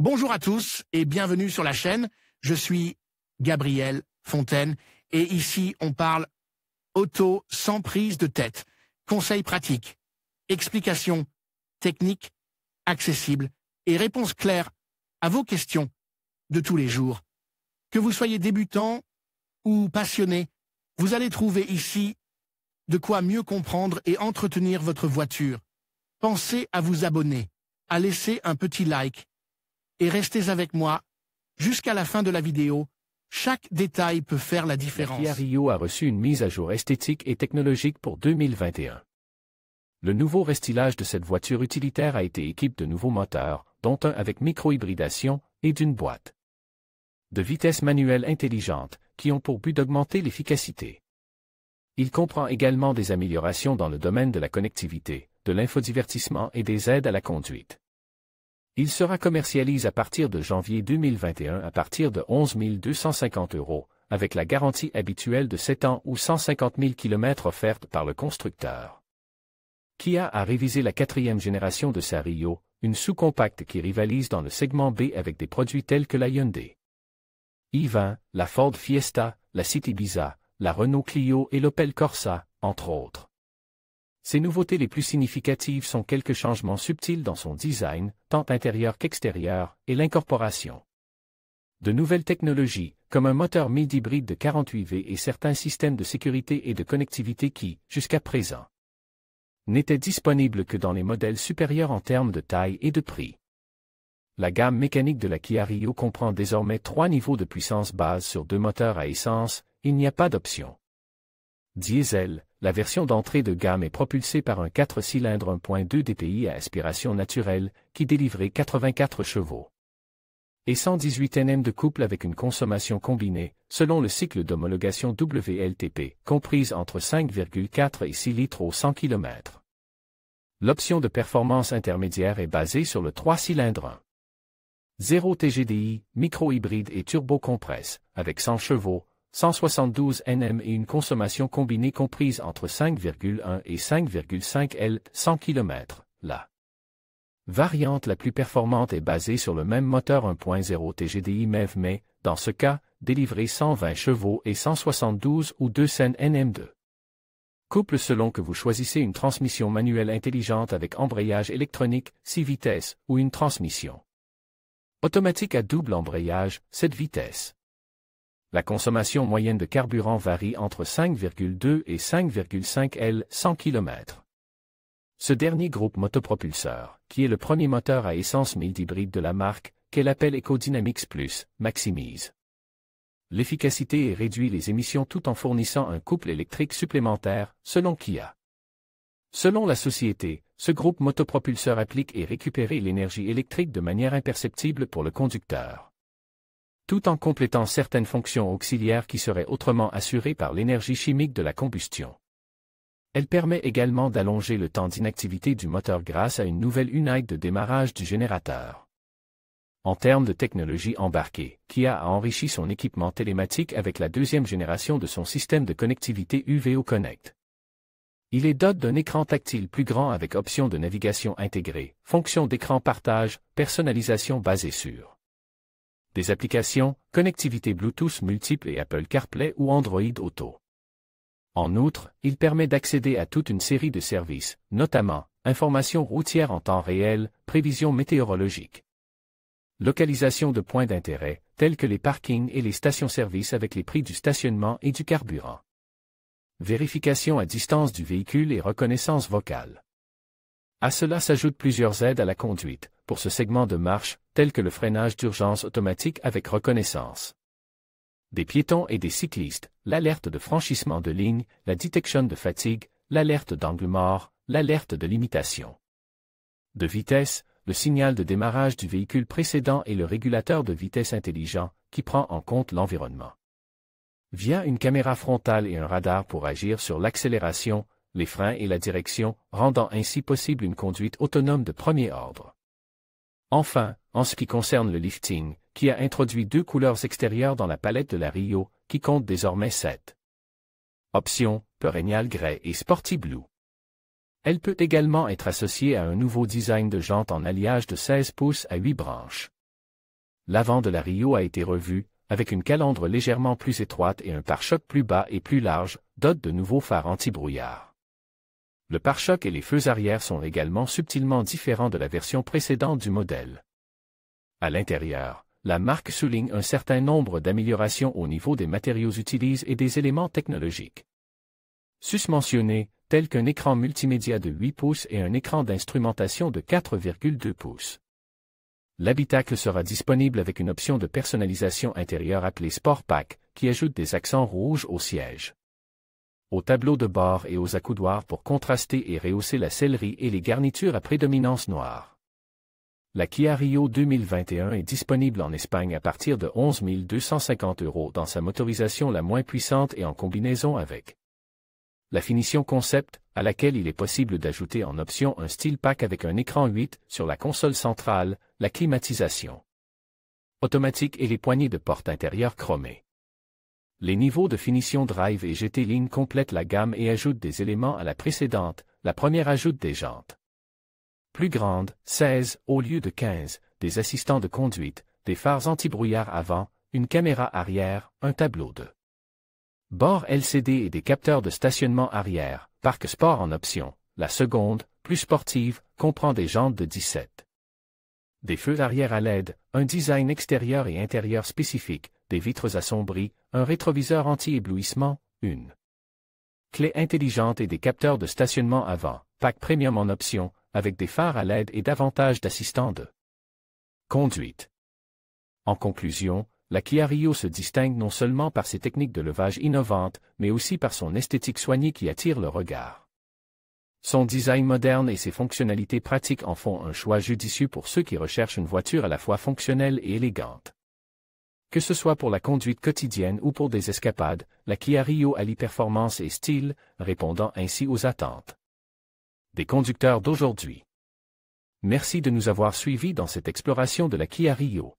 Bonjour à tous et bienvenue sur la chaîne. Je suis Gabriel Fontaine et ici on parle auto sans prise de tête. Conseils pratiques, explications techniques, accessibles et réponses claires à vos questions de tous les jours. Que vous soyez débutant ou passionné, vous allez trouver ici de quoi mieux comprendre et entretenir votre voiture. Pensez à vous abonner, à laisser un petit like et restez avec moi jusqu'à la fin de la vidéo. Chaque détail peut faire la différence. La Kia Rio a reçu une mise à jour esthétique et technologique pour 2021. Le nouveau restylage de cette voiture utilitaire a été équipé de nouveaux moteurs, dont un avec micro-hybridation, et d'une boîte de vitesse manuelle intelligente, qui ont pour but d'augmenter l'efficacité. Il comprend également des améliorations dans le domaine de la connectivité, de l'infodivertissement et des aides à la conduite. Il sera commercialisé à partir de janvier 2021 à partir de 11 250 €, avec la garantie habituelle de 7 ans ou 150 000 km offerte par le constructeur. Kia a révisé la 4e génération de sa Rio, une sous-compacte qui rivalise dans le segment B avec des produits tels que la Hyundai i20, la Ford Fiesta, la City Ibiza, la Renault Clio et l'Opel Corsa, entre autres. Ces nouveautés les plus significatives sont quelques changements subtils dans son design, tant intérieur qu'extérieur, et l'incorporation de nouvelles technologies, comme un moteur mid-hybride de 48 V et certains systèmes de sécurité et de connectivité qui, jusqu'à présent, n'étaient disponibles que dans les modèles supérieurs en termes de taille et de prix. La gamme mécanique de la Kia Rio comprend désormais 3 niveaux de puissance base sur 2 moteurs à essence, il n'y a pas d'option diesel. La version d'entrée de gamme est propulsée par un 4 cylindres 1.2 DPI à aspiration naturelle, qui délivrait 84 chevaux. Et 118 Nm de couple avec une consommation combinée, selon le cycle d'homologation WLTP, comprise entre 5,4 et 6 litres au 100 km. L'option de performance intermédiaire est basée sur le 3 cylindres 1. 0 TGDI, micro-hybride et turbo-compresse, avec 100 chevaux, 172 Nm et une consommation combinée comprise entre 5,1 et 5,5 L 100 km. La variante la plus performante est basée sur le même moteur 1.0 TGDI MEV mais, dans ce cas, délivrer 120 chevaux et 172 ou 200 Nm de couple selon que vous choisissez une transmission manuelle intelligente avec embrayage électronique, 6 vitesses, ou une transmission automatique à double embrayage, 7 vitesses. La consommation moyenne de carburant varie entre 5,2 et 5,5 L 100 km. Ce dernier groupe motopropulseur, qui est le premier moteur à essence mid-hybride de la marque, qu'elle appelle EcoDynamics Plus, maximise l'efficacité et réduit les émissions tout en fournissant un couple électrique supplémentaire, selon Kia. Selon la société, ce groupe motopropulseur applique et récupère l'énergie électrique de manière imperceptible pour le conducteur, tout en complétant certaines fonctions auxiliaires qui seraient autrement assurées par l'énergie chimique de la combustion. Elle permet également d'allonger le temps d'inactivité du moteur grâce à une nouvelle unité de démarrage du générateur. En termes de technologie embarquée, Kia a enrichi son équipement télématique avec la 2e génération de son système de connectivité UVO Connect. Il est doté d'un écran tactile plus grand avec option de navigation intégrée, fonction d'écran partage, personnalisation basée sur des applications, connectivité Bluetooth multiple et Apple CarPlay ou Android Auto. En outre, il permet d'accéder à toute une série de services, notamment, informations routières en temps réel, prévisions météorologiques, localisation de points d'intérêt, tels que les parkings et les stations-service avec les prix du stationnement et du carburant, vérification à distance du véhicule et reconnaissance vocale. À cela s'ajoutent plusieurs aides à la conduite, pour ce segment de marche, tels que le freinage d'urgence automatique avec reconnaissance des piétons et des cyclistes, l'alerte de franchissement de ligne, la détection de fatigue, l'alerte d'angle mort, l'alerte de limitation de vitesse, le signal de démarrage du véhicule précédent et le régulateur de vitesse intelligent, qui prend en compte l'environnement via une caméra frontale et un radar pour agir sur l'accélération, les freins et la direction, rendant ainsi possible une conduite autonome de premier ordre. Enfin, en ce qui concerne le lifting, qui a introduit 2 couleurs extérieures dans la palette de la Rio, qui compte désormais 7 options, Perennial Grey et Sporty Blue. Elle peut également être associée à un nouveau design de jantes en alliage de 16 pouces à 8 branches. L'avant de la Rio a été revu, avec une calandre légèrement plus étroite et un pare-choc plus bas et plus large, dote de nouveaux phares anti-brouillard. Le pare-choc et les feux arrière sont également subtilement différents de la version précédente du modèle. À l'intérieur, la marque souligne un certain nombre d'améliorations au niveau des matériaux utilisés et des éléments technologiques. Susmentionnés, tels qu'un écran multimédia de 8 pouces et un écran d'instrumentation de 4,2 pouces. L'habitacle sera disponible avec une option de personnalisation intérieure appelée Sport Pack, qui ajoute des accents rouges au siège, au tableau de bord et aux accoudoirs pour contraster et rehausser la sellerie et les garnitures à prédominance noire. La Kia Rio 2021 est disponible en Espagne à partir de 11 250 € dans sa motorisation la moins puissante et en combinaison avec la finition concept, à laquelle il est possible d'ajouter en option un style pack avec un écran 8 sur la console centrale, la climatisation automatique et les poignées de porte intérieures chromées. Les niveaux de finition Drive et GT Line complètent la gamme et ajoutent des éléments à la précédente. La première ajoute des jantes plus grandes, 16 au lieu de 15, des assistants de conduite, des phares anti-brouillard avant, une caméra arrière, un tableau de bord LCD et des capteurs de stationnement arrière. Parc sport en option. La seconde, plus sportive, comprend des jantes de 17. Des feux arrière à LED, un design extérieur et intérieur spécifique, des vitres assombries, un rétroviseur anti-éblouissement, une clé intelligente et des capteurs de stationnement avant. Pack premium en option, avec des phares à LED et davantage d'assistants de conduite. En conclusion, la Kia Rio se distingue non seulement par ses techniques de levage innovantes, mais aussi par son esthétique soignée qui attire le regard. Son design moderne et ses fonctionnalités pratiques en font un choix judicieux pour ceux qui recherchent une voiture à la fois fonctionnelle et élégante. Que ce soit pour la conduite quotidienne ou pour des escapades, la Kia Rio allie performance et style, répondant ainsi aux attentes des conducteurs d'aujourd'hui. Merci de nous avoir suivis dans cette exploration de la Kia Rio.